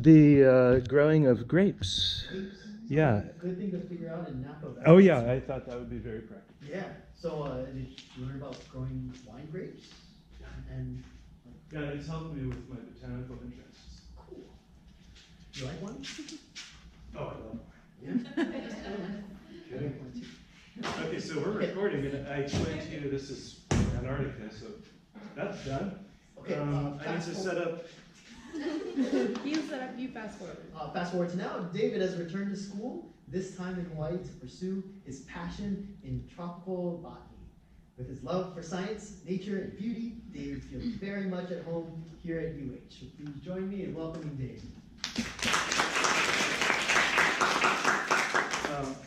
the growing of grapes. Yeah. Good thing to figure out in Napa Valley. Oh yeah, I thought that would be very practical. Yeah. So did you learn about growing wine grapes? And Yeah, it's helped me with my botanical interests. cool. You like wine? Oh, I love Yeah. Okay, so we're recording, and I explained to you this is Antarctica, so that's done. Okay. I need to set up. You set up, you fast forward. Fast forward to now. David has returned to school, this time in Hawaii, to pursue his passion in tropical botany. With his love for science, nature, and beauty, David feels very much at home here at UH. So please join me in welcoming David.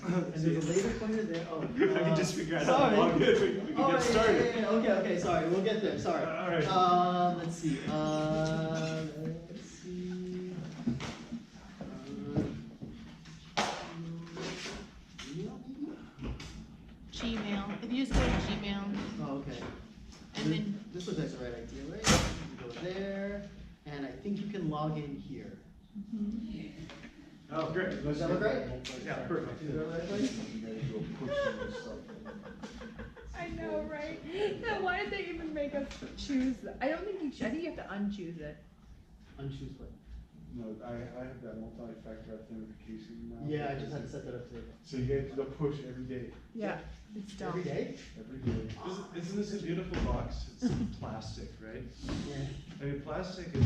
And there's a laser pointer there. Oh, I can just figure out sorry. how long we can get started. Yeah. Okay, sorry. We'll get there. Sorry. All right. Let's see. Gmail. If you just go to Gmail. Oh, okay. And then this looks like the right idea, right? You go there, and I think you can log in here. Oh, great. Does that look right? Yeah, perfect. Is that the right place? I know, right? Now, why did they even make us choose that? I don't think you should. I think you have to unchoose it. Unchoose what? No, I have that multi-factor authentication now. Yeah, I just had to set that up today. So you get to push every day. Yeah, it's dumb. Every day? Every day. Isn't this a beautiful box? It's plastic, right? Yeah. I mean, plastic is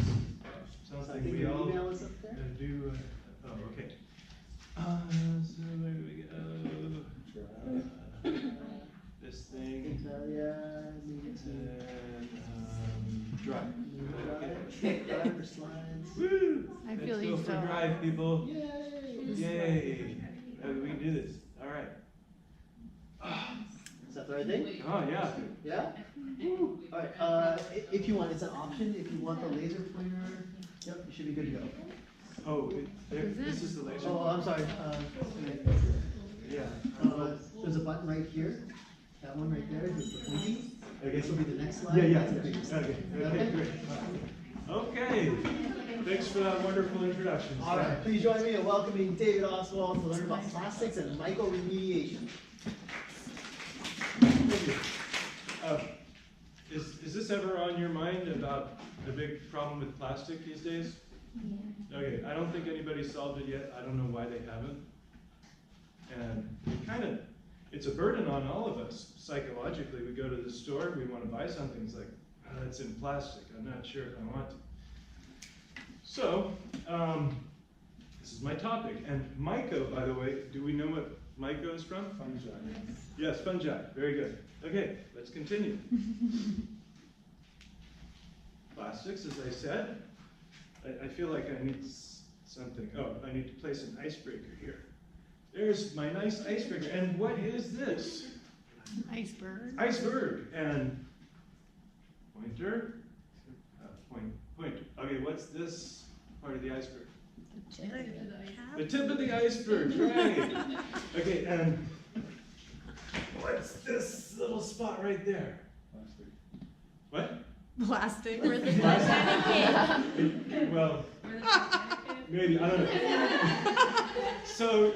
So I something think we your all email is up there. do. Oh, okay. So where do we go? This thing. Italia, And drive. Drive for slides. Woo! I feel Let's you go for so. drive, people. Yay! Yay! We can do this. All right. Is that the right thing? Oh yeah. Yeah? All right, if you want, it's an option. If you want the laser pointer, yep, you should be good to go. Oh, this is the laser. Oh, I'm sorry. Yeah. There's a button right here. That one right there is the pointing. Okay. This will be the next slide. Yeah, yeah. That's the biggest. Okay. Okay. Great. Okay. Thanks for that wonderful introduction. All right, please join me in welcoming David Ostwald to learn about plastics and mycoremediation. Thank you. Is this ever on your mind about the big problem with plastic these days? Yeah. Okay, I don't think anybody solved it yet. I don't know why they haven't. And it's a burden on all of us psychologically. We go to the store, we want to buy something, it's like, oh, it's in plastic, I'm not sure if I want to. So, this is my topic. And myco, by the way, do we know what myco is from? Fungi. Yes, fungi, very good. Okay, let's continue. Plastics, as I said, I feel like I need something. Oh, I need to place an icebreaker here. There's my nice icebreaker. And what is this? Iceberg. Iceberg. And pointer. Point. Okay, what's this part of the iceberg? The tip of the iceberg, right. Okay, and what's this little spot right there? Plastic. What? Plastic. Where the Titanic is. Well, maybe, I don't know. So,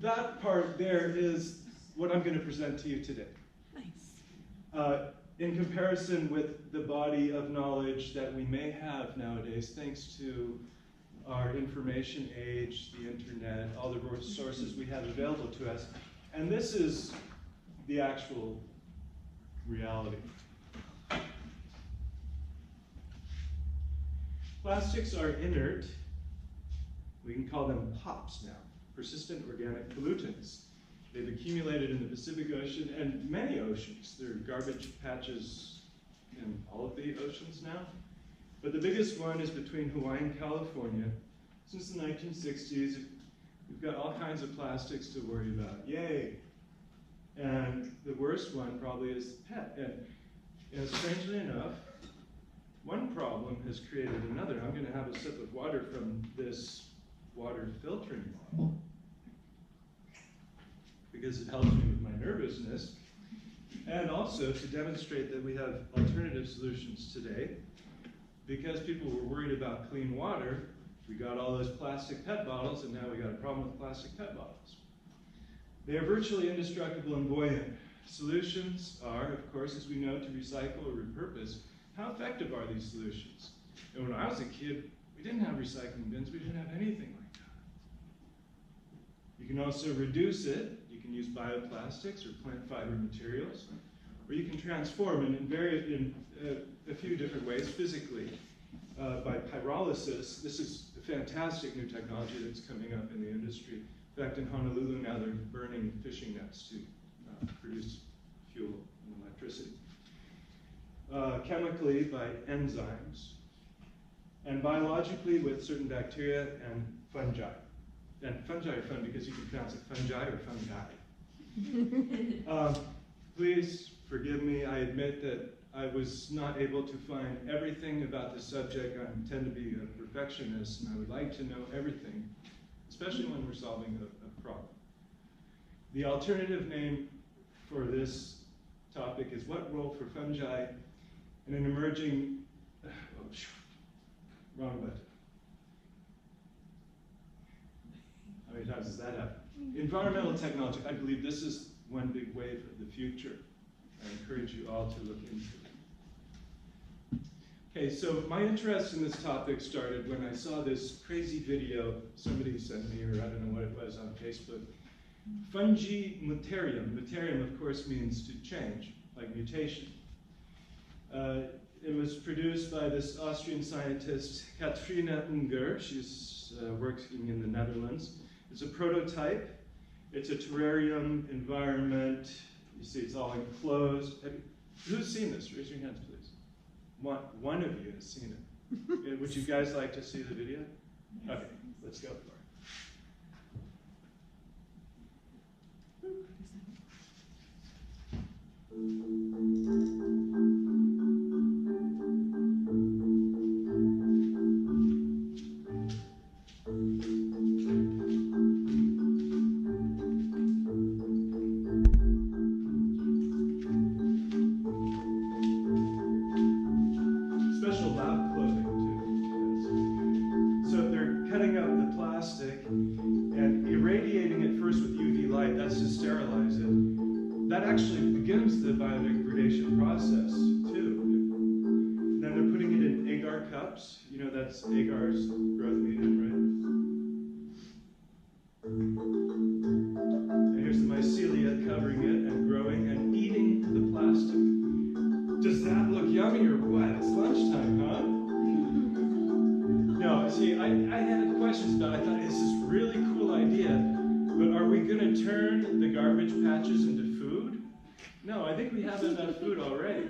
that part there is what I'm going to present to you today. Nice. In comparison with the body of knowledge that we may have nowadays, thanks to our information age, the internet, all the sources we have available to us, and this is the actual reality. Plastics are inert. We can call them POPs now, persistent organic pollutants. They've accumulated in the Pacific Ocean and many oceans. There are garbage patches in all of the oceans now. But the biggest one is between Hawaii and California. Since the 1960s, we've got all kinds of plastics to worry about. Yay! And the worst one probably is PET. And strangely enough, one problem has created another. I'm going to have a sip of water from this water filtering bottle, because it helps me with my nervousness, and also to demonstrate that we have alternative solutions today. Because people were worried about clean water, We got all those plastic PET bottles, and now we got a problem with plastic PET bottles. They are virtually indestructible and buoyant. Solutions are, of course, as we know, to recycle or repurpose. How effective are these solutions? And when I was a kid, we didn't have recycling bins. We didn't have anything like that. You can also reduce it. You can use bioplastics or plant fiber materials, or you can transform it in a few different ways physically. By pyrolysis, this is a fantastic new technology that's coming up in the industry. In fact, in Honolulu now they're burning fishing nets to produce fuel and electricity. Chemically by enzymes, and biologically with certain bacteria and fungi. And fungi are fun because you can pronounce it fungi or fungi. Please forgive me, I admit that I was not able to find everything about the subject. I tend to be a perfectionist, and I would like to know everything, especially when we're solving a problem. The alternative name for this topic is what role for fungi in an emerging, wrong button. How many times does that happen? Environmental technology. I believe this is one big wave of the future. I encourage you all to look into it. Okay, so my interest in this topic started when I saw this crazy video somebody sent me, or I don't know what it was, on Facebook. Fungi Mycelium. Mycelium, of course, means to change, like mutation. It was produced by this Austrian scientist, Katrina Unger. She's working in the Netherlands. It's a prototype. It's a terrarium environment. You see it's all enclosed. Who's seen this? Raise your hands, please. One of you has seen it. Would you guys like to see the video? Okay, let's go for it. Special lab clothing, too. So they're cutting up the plastic and irradiating it first with UV light. That's to sterilize it. That actually begins the biodegradation process, too. Then they're putting it in agar cups. You know, that's agar's growth medium, right? And here's the mycelia covering it and growing and eating the plastic. Does that look yummy or what? It's lunchtime, huh? No, see, I had questions about it. I thought, this is a really cool idea, but are we going to turn the garbage patches into food? No, I think we have enough food already.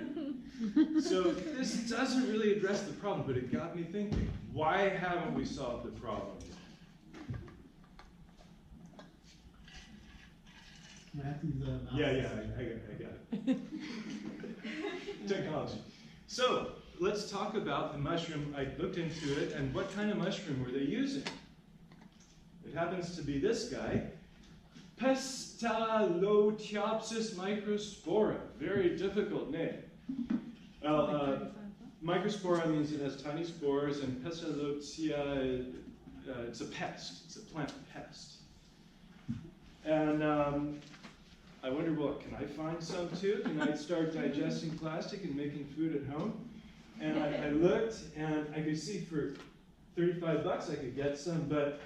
So this doesn't really address the problem, but it got me thinking, why haven't we solved the problem? I have to use a mouse. Yeah, I got it. Technology. So let's talk about the mushroom. I looked into it, and what kind of mushroom were they using? It happens to be this guy, Pestalothiopsis microspora. Very difficult name. Well, microspora means it has tiny spores, and Pestalotia, it's a pest. It's a plant pest. And I wonder, what, can I find some too? Can I start digesting plastic and making food at home? And I looked, and I could see for $35 I could get some, but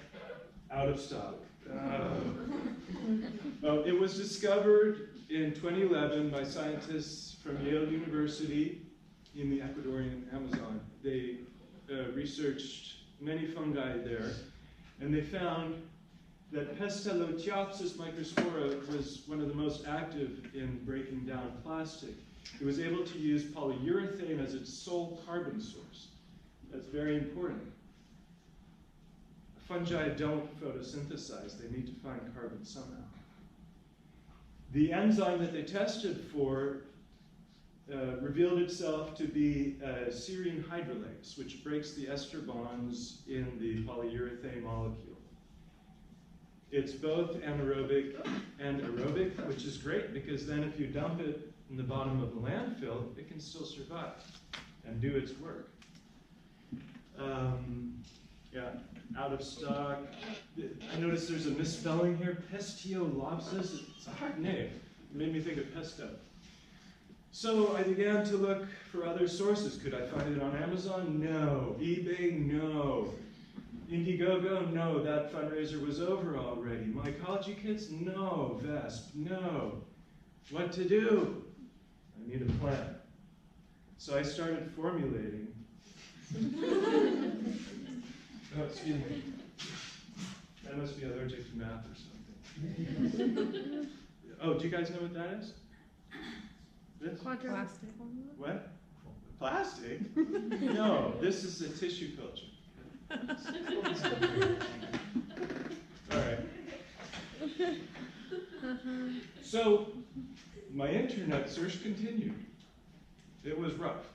out of stock. Well, it was discovered in 2011 by scientists from Yale University in the Ecuadorian Amazon. They researched many fungi there, and they found that Pestalothiopsis microspora was one of the most active in breaking down plastic. It was able to use polyurethane as its sole carbon source. That's very important. Fungi don't photosynthesize. They need to find carbon somehow. The enzyme that they tested for revealed itself to be serine hydrolase, which breaks the ester bonds in the polyurethane molecule. It's both anaerobic and aerobic, which is great because then if you dump it in the bottom of the landfill, it can still survive and do its work. Yeah. out of stock. I noticed there's a misspelling here, Pestiolopsis. It's a hard name. It made me think of pesto. So I began to look for other sources. Could I find it on Amazon? No. eBay? No. Indiegogo? No, that fundraiser was over already. Mycology kits? No. VESP? No. What to do? I need a plan. So I started formulating. Oh, excuse me. I must be allergic to math or something. Oh, do you guys know what that is? This? Plastic. What? Plastic? No, this is a tissue culture. All right. So, my internet search continued. It was rough.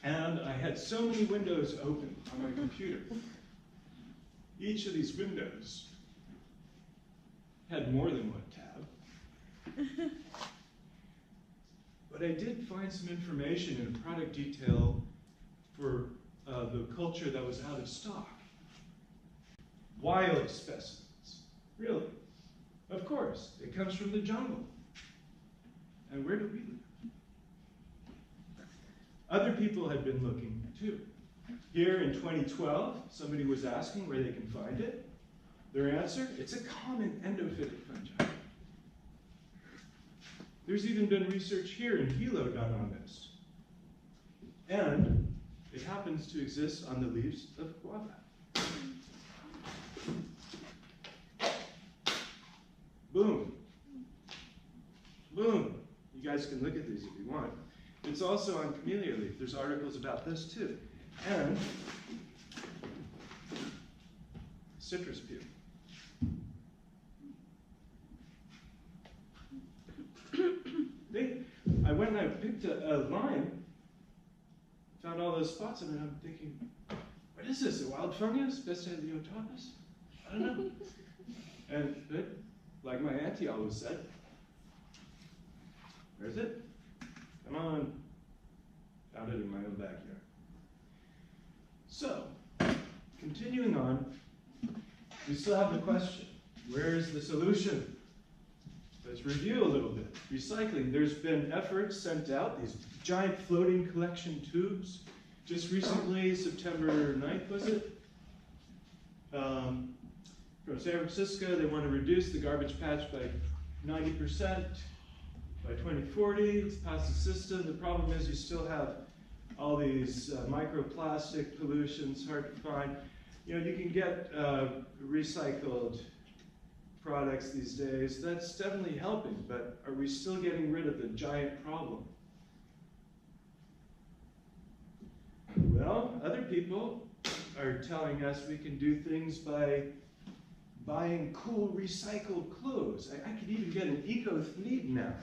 And I had so many windows open on my computer. Each of these windows had more than one tab. But I did find some information in product detail for the culture that was out of stock. Wild specimens. Really? Of course, it comes from the jungle. And where do we live? Other people had been looking too. Here in 2012, somebody was asking where they can find it. Their answer, it's a common endophytic fungi. There's even been research here in Hilo done on this. And it happens to exist on the leaves of guava. Boom. Boom. You guys can look at these if you want. It's also on camellia leaf. There's articles about this too. And citrus peel. I went and I picked a lime, found all those spots, and I'm thinking, what is this, a wild fungus? Besteliotopus? I don't know. And like my auntie always said, where's it? Come on. Found it in my own backyard. So, continuing on, we still have the question, where is the solution? Let's review a little bit. Recycling, there's been efforts sent out, these giant floating collection tubes. Just recently, September 9th, was it? From San Francisco, they want to reduce the garbage patch by 90%. By 2040, it's past the system. The problem is you still have all these microplastic pollutions, hard to find. You know, you can get recycled products these days. That's definitely helping, but are we still getting rid of the giant problem? Well, other people are telling us we can do things by buying cool recycled clothes. I could even get an eco-thneed now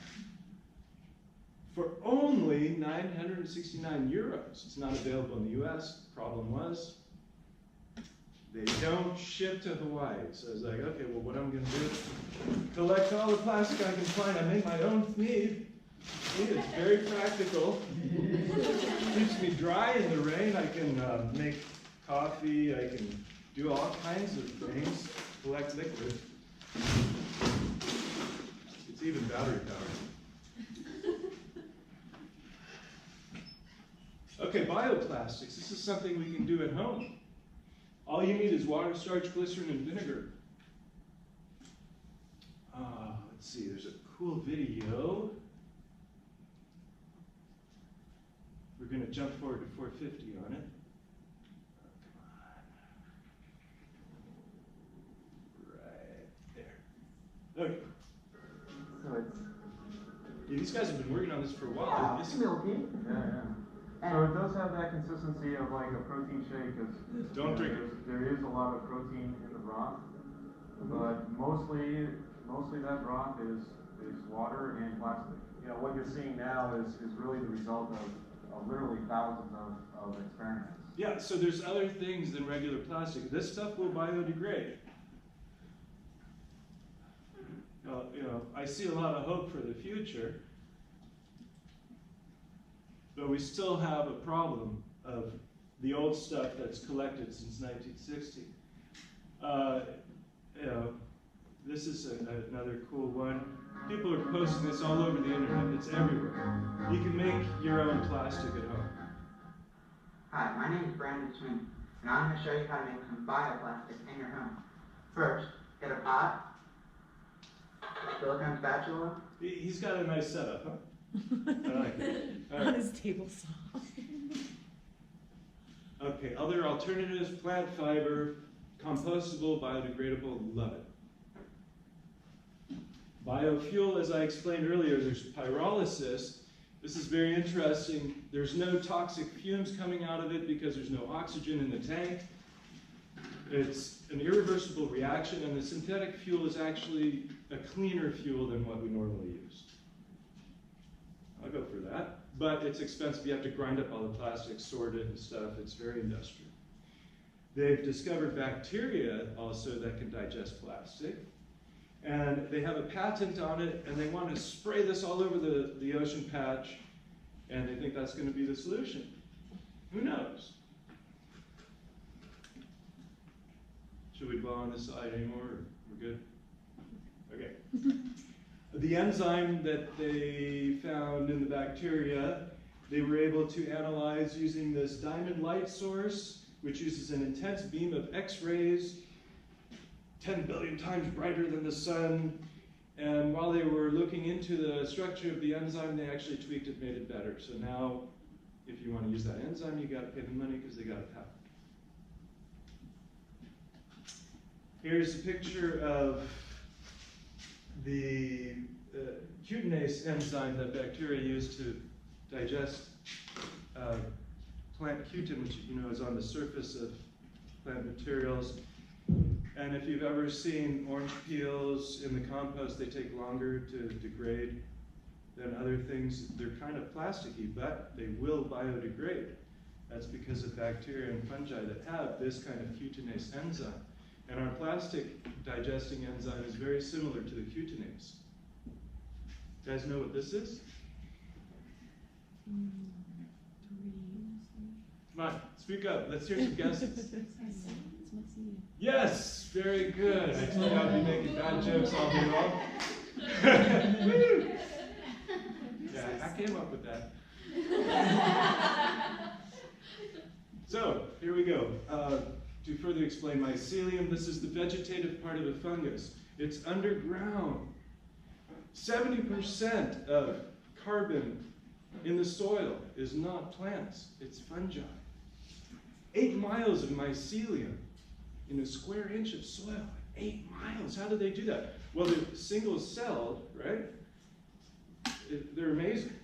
for only 969 euros. It's not available in the US. Problem was, they don't ship to Hawaii. So I was like, okay, well, what am I going to do? Collect all the plastic I can find. I make my own thneed. It's very practical. Keeps me dry in the rain. I can make coffee. I can do all kinds of things. Collect liquid. It's even battery powered. Okay, bioplastics. This is something we can do at home. All you need is water, starch, glycerin, and vinegar. Let's see, there's a cool video. We're going to jump forward to 450 on it. Come on. Right there. Okay. Yeah, these guys have been working on this for a while. It's milky. Yeah. So it does have that consistency of like a protein shake. Don't drink it. There is a lot of protein in the broth, but mostly that broth is water and plastic. You know, what you're seeing now is really the result of literally thousands of experiments. Yeah, so there's other things than regular plastic. This stuff will biodegrade. You know, I see a lot of hope for the future, but we still have a problem of the old stuff that's collected since 1960. This is another cool one. People are posting this all over the internet. It's everywhere. You can make your own plastic at home. Hi, my name is Brandon Sweeney, and I'm going to show you how to make some bioplastic in your home. First, get a pot, silicone spatula. He's got a nice setup, huh? I like it. All On right. his table saw. Okay, other alternatives, plant fiber, compostable, biodegradable, love it. Biofuel, as I explained earlier, there's pyrolysis. This is very interesting. There's no toxic fumes coming out of it because there's no oxygen in the tank. It's an irreversible reaction, and the synthetic fuel is actually a cleaner fuel than what we normally use. I'll go for that. But it's expensive. You have to grind up all the plastic, sort it and stuff. It's very industrial. They've discovered bacteria also that can digest plastic. And they have a patent on it, and they want to spray this all over the ocean patch, and they think that's going to be the solution. Who knows? Should we dwell on this slide anymore, or we're good? Okay. The enzyme that they found in the bacteria, they were able to analyze using this diamond light source, which uses an intense beam of X-rays, 10 billion times brighter than the sun. And while they were looking into the structure of the enzyme, they actually tweaked it, made it better. So now, if you want to use that enzyme, you got to pay the money because they got a patent. Here's a picture of the cutinase enzyme that bacteria use to digest plant cutin, which is on the surface of plant materials. And if you've ever seen orange peels in the compost, they take longer to degrade than other things. They're kind of plasticky, but they will biodegrade. That's because of bacteria and fungi that have this kind of cutinase enzyme. And our plastic digesting enzyme is very similar to the cutinase. You guys know what this is? Come on, speak up. Let's hear some guesses. Yes, very good. I told you I'd be making bad jokes all day long. Yeah, I came up with that. So, here we go. To further explain mycelium, this is the vegetative part of a fungus. It's underground. 70% of carbon in the soil is not plants, it's fungi. 8 miles of mycelium in a square inch of soil. 8 miles. How do they do that? Well, they're single-celled, right? They're amazing.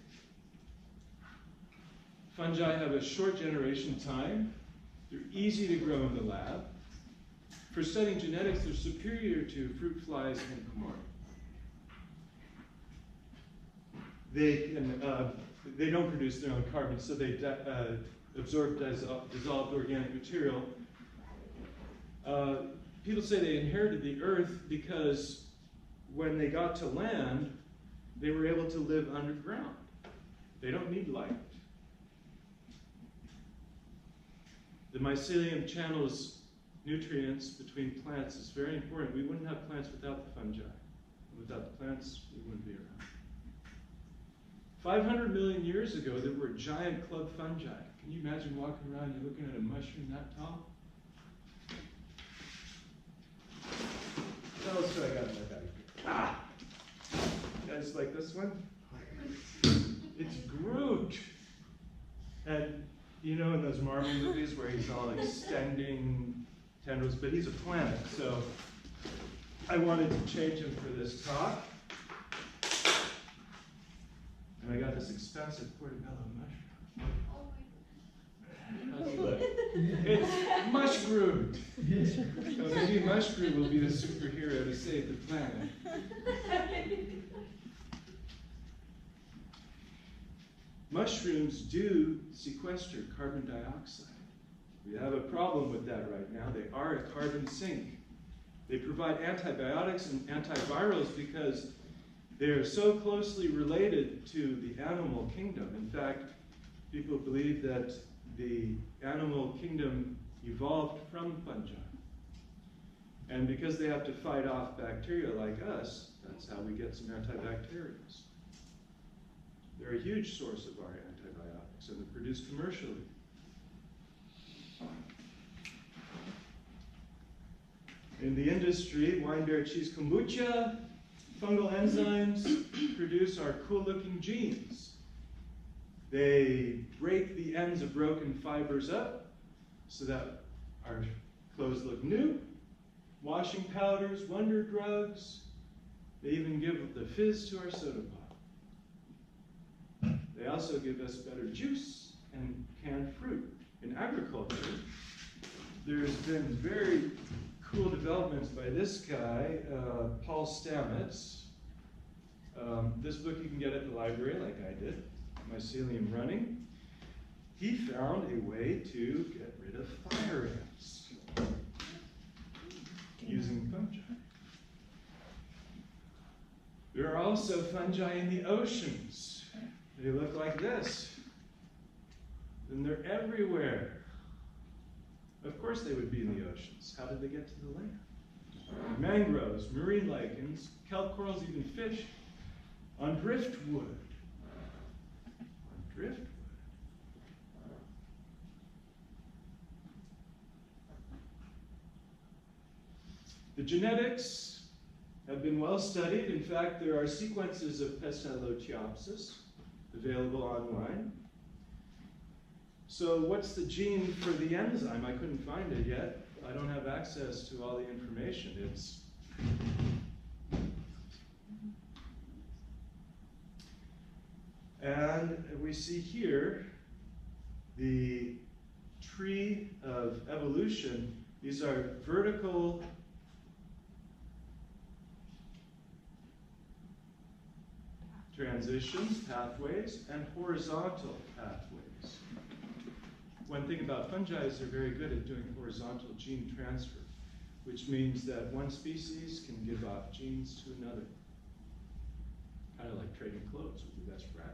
Fungi have a short generation time. They're easy to grow in the lab. For studying genetics, they're superior to fruit flies and corn. They don't produce their own carbon, so they absorb dissolved organic material. People say they inherited the earth because when they got to land, they were able to live underground. They don't need light. The mycelium channels nutrients between plants. Is very important. We wouldn't have plants without the fungi. Without the plants, we wouldn't be around. 500 million years ago, there were giant club fungi. Can you imagine walking around and you're looking at a mushroom that tall? What else do I got in my bag? Ah! You guys like this one? It's Groot. And you know in those Marvel movies where he's all extending tendrils, but he's a plant, so I wanted to change him for this talk. And I got this expensive portobello mushroom. How's it look? It's Mush Groot. So maybe Mush Groot will be the superhero to save the planet. Mushrooms do sequester carbon dioxide. We have a problem with that right now. They are a carbon sink. They provide antibiotics and antivirals because they are so closely related to the animal kingdom. In fact, people believe that the animal kingdom evolved from fungi. And because they have to fight off bacteria like us, that's how we get some antibacterials. They're a huge source of our antibiotics, and they're produced commercially. In the industry, wine, beer, cheese, kombucha, fungal enzymes produce our cool-looking genes. They break the ends of broken fibers up so that our clothes look new. Washing powders, wonder drugs. They even give the fizz to our soda pop. They also give us better juice and canned fruit. In agriculture, there's been very cool developments by this guy, Paul Stamets. This book you can get at the library, like I did, Mycelium Running. He found a way to get rid of fire ants using fungi. There are also fungi in the oceans. They look like this. And they're everywhere. Of course they would be in the oceans. How did they get to the land? Mangroves, marine lichens, kelp corals, even fish. On driftwood. On driftwood. The genetics have been well studied. In fact, there are sequences of Pestalothiopsis available online. So what's the gene for the enzyme? I couldn't find it yet. I don't have access to all the information. And we see here the tree of evolution. These are vertical transitions, pathways, and horizontal pathways. One thing about fungi is they're very good at doing horizontal gene transfer, which means that one species can give off genes to another. Kind of like trading clothes with your best friend.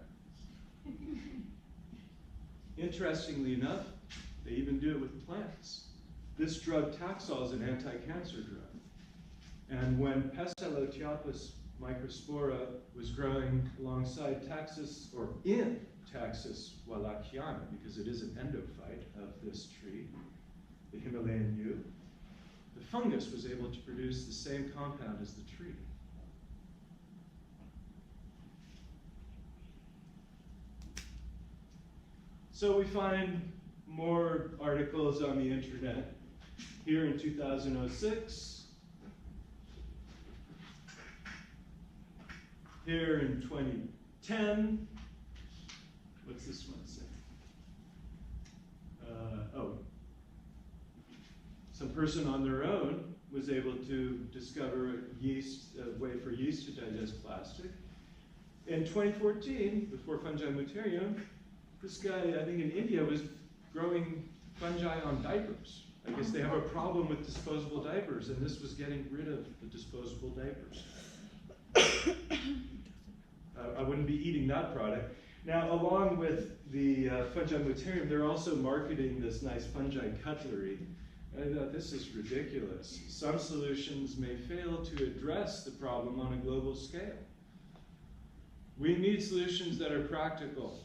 Interestingly enough, they even do it with plants. This drug Taxol is an anti-cancer drug. And when Pestalothiopsis microspora was growing alongside Taxus, or in Taxus wallachiana, because it is an endophyte of this tree, the Himalayan yew, the fungus was able to produce the same compound as the tree. So we find more articles on the internet. Here in 2006, here in 2010, what's this one say? Some person on their own was able to discover a way for yeast to digest plastic. In 2014, before Fungi Muterium, this guy, I think in India, was growing fungi on diapers. I guess they have a problem with disposable diapers, and this was getting rid of the disposable diapers. I wouldn't be eating that product. Now, along with the Fungi Muterium, they're also marketing this nice fungi cutlery. I thought, this is ridiculous. Some solutions may fail to address the problem on a global scale. We need solutions that are practical.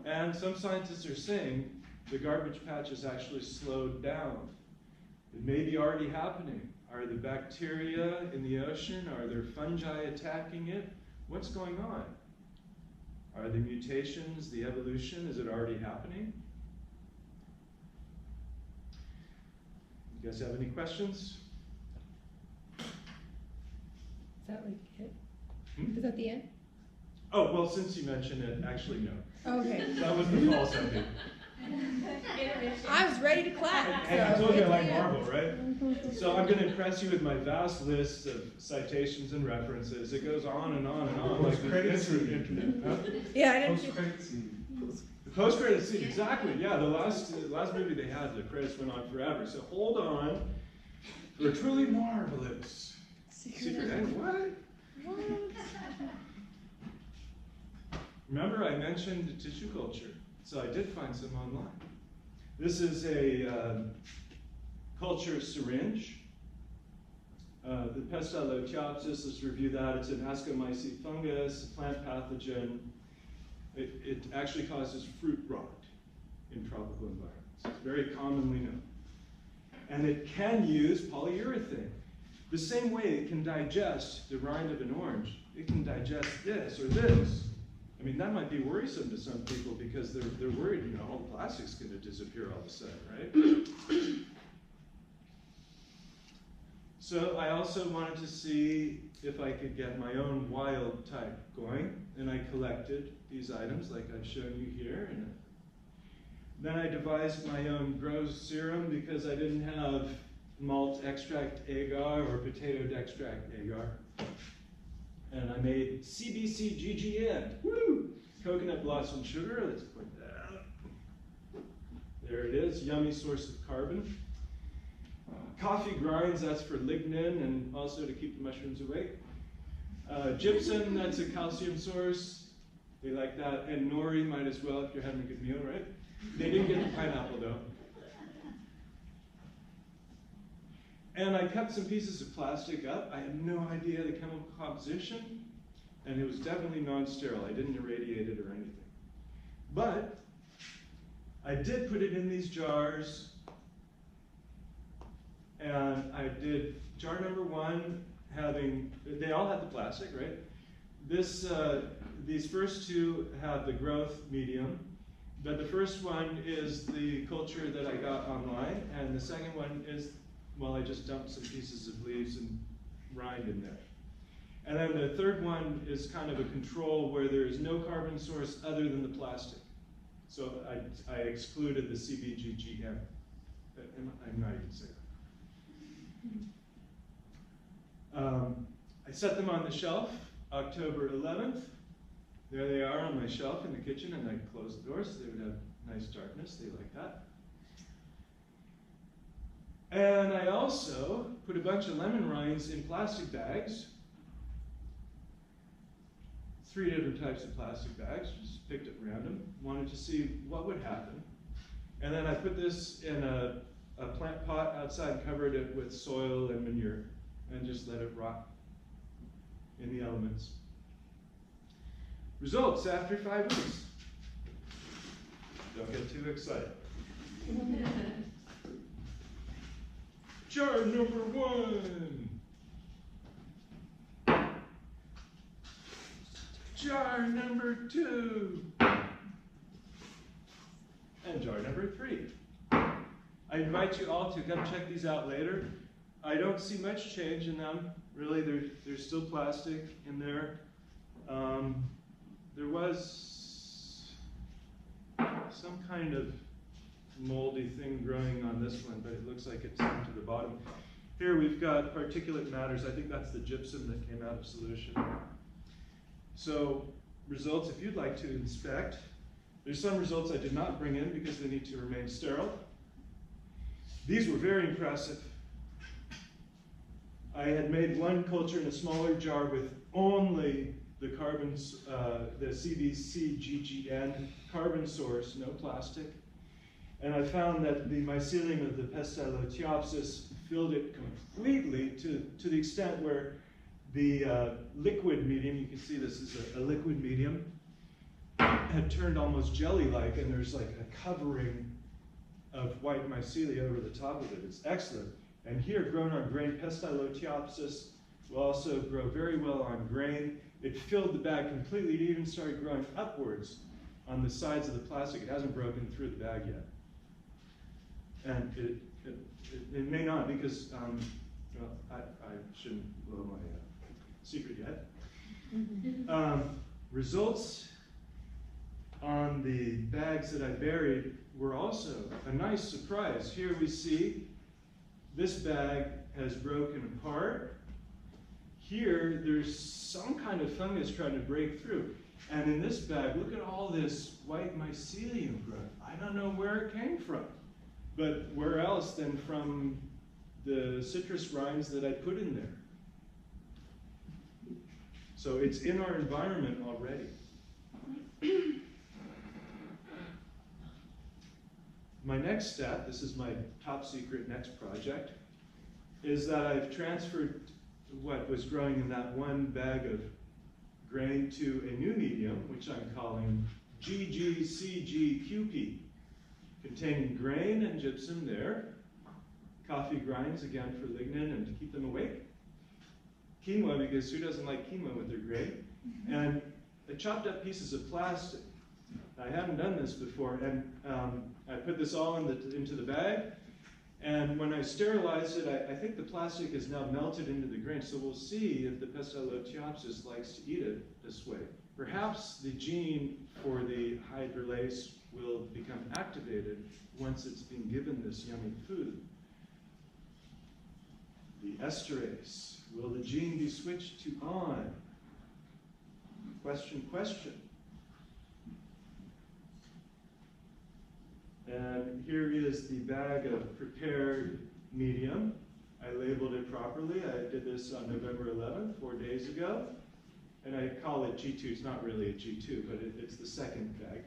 And some scientists are saying the garbage patch has actually slowed down. It may be already happening. Are the bacteria in the ocean, are there fungi attacking it? What's going on? Are the mutations, the evolution, is it already happening? You guys have any questions? Is that like it? Is that the end? Oh, well, since you mentioned it, actually, no. Okay. That was the false ending. I was ready to clap. And I told you I like Marvel, right? So I'm going to impress you with my vast list of citations and references. It goes on and on and on, like the internet. Huh? Yeah, I didn't. Post-credit scene. The post-credit scene, exactly. Yeah, the last movie they had, the credits went on forever. So hold on for a truly marvelous secret end. What? Remember I mentioned tissue culture, so I did find some online. This is a culture syringe. The Pestalothiopsis, let's review that. It's an ascomycete fungus, a plant pathogen. It actually causes fruit rot in tropical environments. It's very commonly known. And it can use polyurethane. The same way it can digest the rind of an orange, it can digest this or this. I mean, that might be worrisome to some people because they're worried, you know, all the plastic's going to disappear all of a sudden, right? So I also wanted to see if I could get my own wild type going, and I collected these items like I've shown you here. And then I devised my own grow serum because I didn't have malt extract agar or potato extract agar. And I made CBC GGN, woo! Coconut blossom sugar, let's put that out. There it is, yummy source of carbon. Coffee grinds, that's for lignin and also to keep the mushrooms awake. Gypsum, that's a calcium source. They like that. And nori might as well if you're having a good meal, right? They didn't get the pineapple though. And I kept some pieces of plastic up. I had no idea the chemical composition, and it was definitely non-sterile. I didn't irradiate it or anything. But I did put it in these jars, and I did jar number 1 having, they all had the plastic, right? These first 2 have the growth medium, but the first one is the culture that I got online, and the second one is, well, I just dumped some pieces of leaves and rind in there. And then the third one is kind of a control where there is no carbon source other than the plastic. So I excluded the CBGGM. I'm not even saying that. I set them on the shelf, October 11th. There they are on my shelf in the kitchen, and I closed the door so they would have nice darkness. They like that. And I also put a bunch of lemon rinds in plastic bags. 3 different types of plastic bags, just picked at random. Wanted to see what would happen. And then I put this in a plant pot outside and covered it with soil and manure and just let it rot in the elements. Results after 5 weeks. Don't get too excited. Jar number 1. Jar number 2. And jar number 3. I invite you all to come check these out later. I don't see much change in them. Really, there's still plastic in there. There was some kind of moldy thing growing on this one, but it looks like it's down to the bottom. Here we've got particulate matters. I think that's the gypsum that came out of solution. So results, if you'd like to inspect. There's some results I did not bring in because they need to remain sterile. These were very impressive. I had made one culture in a smaller jar with only the carbons, the CBCGGN carbon source, no plastic. And I found that the mycelium of the Pestalothiopsis filled it completely to the extent where the liquid medium, you can see this is a liquid medium, had turned almost jelly-like, and there's like a covering of white mycelia over the top of it. It's excellent. And here, grown on grain, Pestalothiopsis will also grow very well on grain. It filled the bag completely. It even started growing upwards on the sides of the plastic. It hasn't broken through the bag yet. And it may not because, well, I shouldn't blow my secret yet. Results on the bags that I buried were also a nice surprise. Here we see this bag has broken apart. Here, there's some kind of fungus trying to break through. And in this bag, look at all this white mycelium growth. I don't know where it came from, but where else than from the citrus rinds that I put in there. So it's in our environment already. My next step, this is my top secret next project, is that I've transferred what was growing in that one bag of grain to a new medium, which I'm calling GGCGQP, containing grain and gypsum there, coffee grinds again for lignin and to keep them awake, quinoa, because who doesn't like quinoa with their grain, and I chopped up pieces of plastic. I hadn't done this before, and I put this all into the bag, and when I sterilized it, I think the plastic is now melted into the grain, so we'll see if the Pestalothiopsis likes to eat it this way. Perhaps the gene for the hydrolase will become activated once it's been given this yummy food. The esterase, will the gene be switched to on? Question, question. And here is the bag of prepared medium. I labeled it properly. I did this on November 11th, 4 days ago. And I call it G2. It's not really a G2, but it's the second bag.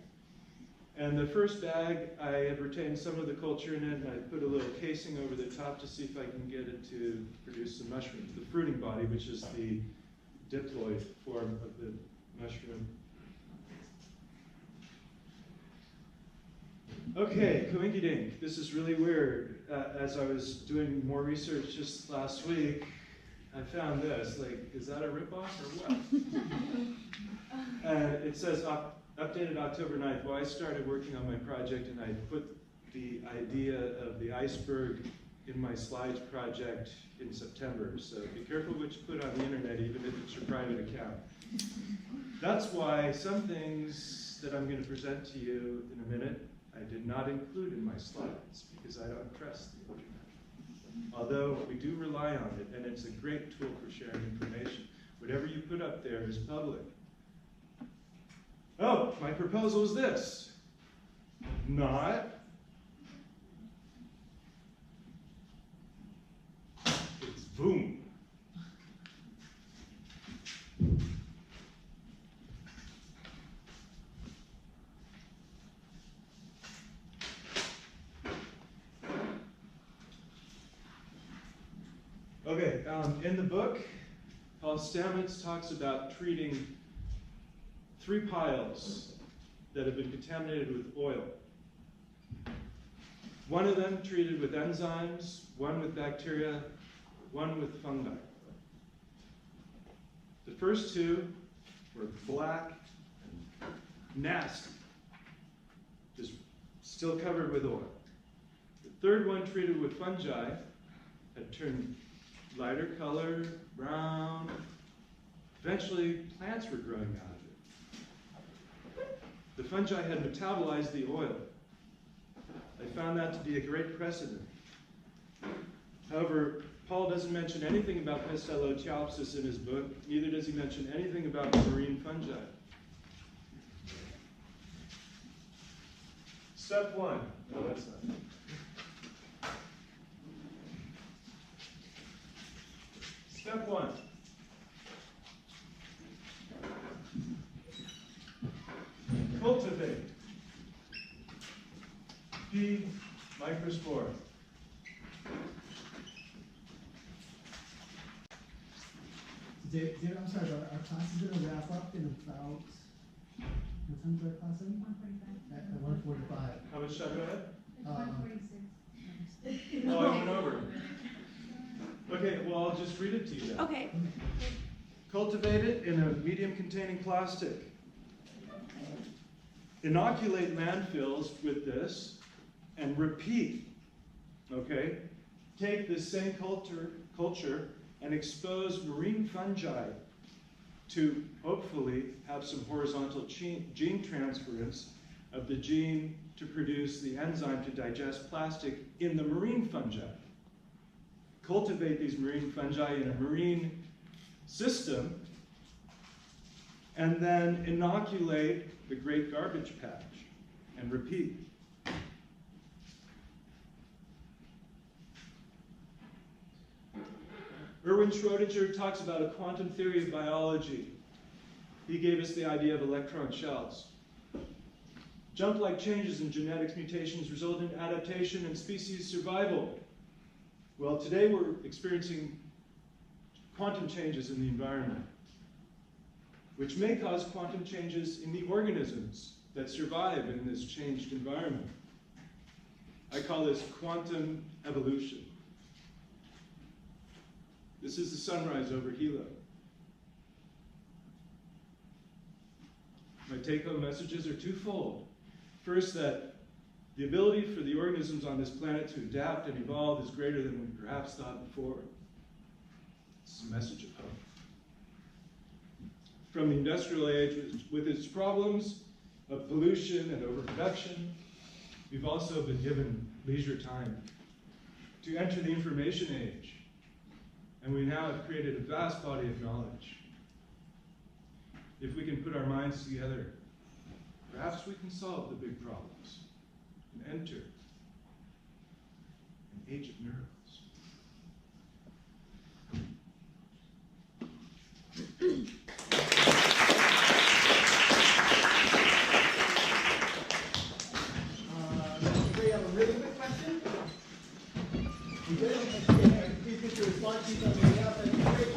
And the first bag, I have retained some of the culture in it, and I put a little casing over the top to see if I can get it to produce some mushrooms. The fruiting body, which is the diploid form of the mushroom. Okay, coinkydink. This is really weird. As I was doing more research just last week, I found this. Like, is that a ripoff or what? It says updated October 9th. Well, I started working on my project and I put the idea of the iceberg in my slides project in September. So be careful what you put on the internet, even if it's your private account. That's why some things that I'm going to present to you in a minute, I did not include in my slides because I don't trust the internet. Although we do rely on it, and it's a great tool for sharing information. Whatever you put up there is public. Oh, my proposal is this. Not. It's boom. Okay, in the book, Paul Stamets talks about treating 3 piles that have been contaminated with oil. One of them treated with enzymes, one with bacteria, one with fungi. The first 2 were black and nasty, just still covered with oil. The third one, treated with fungi, had turned lighter color, brown. Eventually, plants were growing out of it. The fungi had metabolized the oil. I found that to be a great precedent. However, Paul doesn't mention anything about Pestalothiopsis in his book, neither does he mention anything about marine fungi. Step 1. No, that's not it. Step 1. Cultivate. P. microspore. David, I'm sorry, our class is going to wrap up in about, what time is our class in? 1:45. At 1:45. How much time do I have? It's 1:46. Oh, I went over. Okay, well, I'll just read it to you then. Okay. Cultivate it in a medium containing plastic. Inoculate landfills with this and repeat. Okay? Take this same culture and expose marine fungi to hopefully have some horizontal gene transference of the gene to produce the enzyme to digest plastic in the marine fungi. Cultivate these marine fungi in a marine system, and then inoculate the great garbage patch, and repeat. Erwin Schrödinger talks about a quantum theory of biology. He gave us the idea of electron shells. Jump-like changes in genetics mutations result in adaptation and species survival. Well, today we're experiencing quantum changes in the environment, which may cause quantum changes in the organisms that survive in this changed environment. I call this quantum evolution. This is the sunrise over Hilo. My take-home messages are twofold. First, that the ability for the organisms on this planet to adapt and evolve is greater than we perhaps thought before. It's a message of hope. From the industrial age, with its problems of pollution and overproduction, we've also been given leisure time to enter the information age. And we now have created a vast body of knowledge. If we can put our minds together, perhaps we can solve the big problems and enter an age of miracles. We have a really quick question. You good? Please put your response sheets on the way out. That'd be great.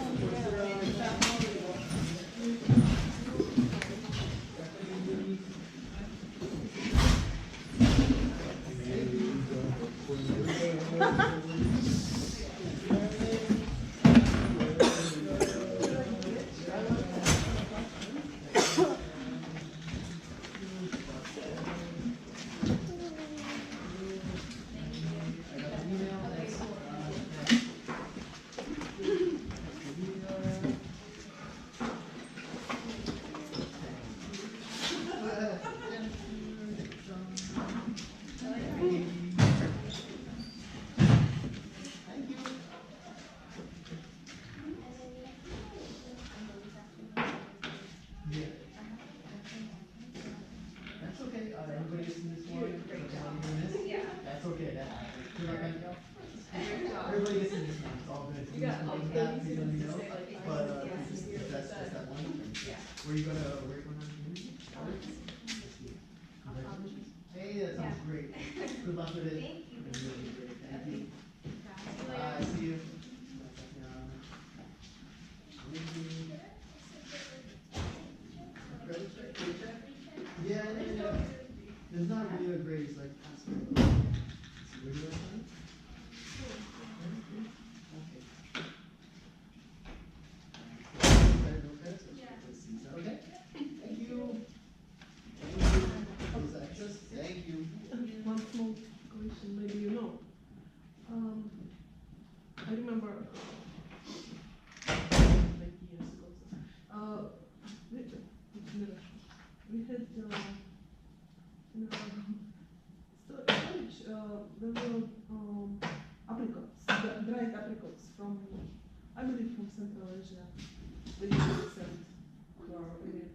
Everybody gets in this one, it's all good. If you that, please let me know. But that's that one. Where you gonna on community? Hey, that sounds great. Good luck with it. Thank you. Really great. Thank you. Bye. See you. Yeah. There's not really a grade, it's like regular time? Okay. Thank you. Thank you. One small question, maybe you know. I remember like years ago. We had in our storage there were apricots, dried apricots from, I believe, from Central Asia. They usually sent to our area.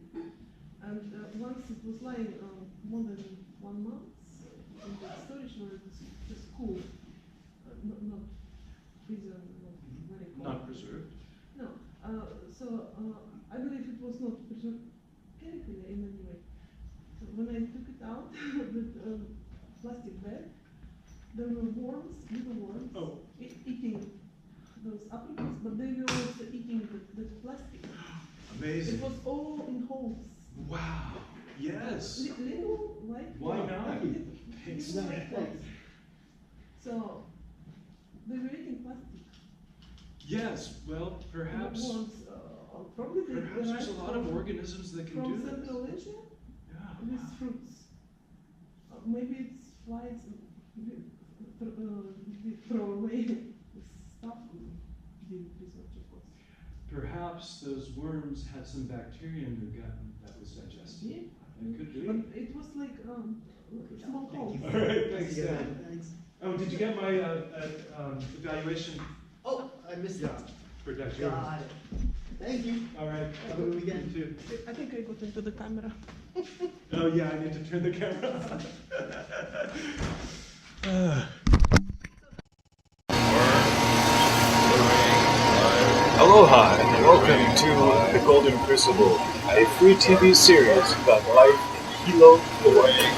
And once it was lying more than 1 month in the storage where it was just cool, not freezer, not very cold. Not preserved? No. So I believe it was not preserved chemically in any way. So when I took it out, the plastic bag, there were worms, little worms, eating those apricots, but they were also eating the plastic. Amazing. It was all in holes. Wow. Yes. Little white. Why not? Little white holes. So they were eating plastic. Yes. Well, perhaps. Worms, probably Perhaps there's a lot of organisms that can do from this. Central Asia. Yeah. With fruits. Maybe it's flies. We throw away stuff. Research, of course. Perhaps those worms had some bacteria in their gut that was digested. Yeah. It could be. But it was like small holes. All right, thanks, Stan. Oh, did you get my evaluation? Oh, I missed it. For digestion. Got it. Thank you. All right. Have a good weekend. You too. I think I got into the camera. Oh yeah, I need to turn the camera on. Aloha and welcome to The Golden Crucible, a free TV series about life in Hilo, Hawaii.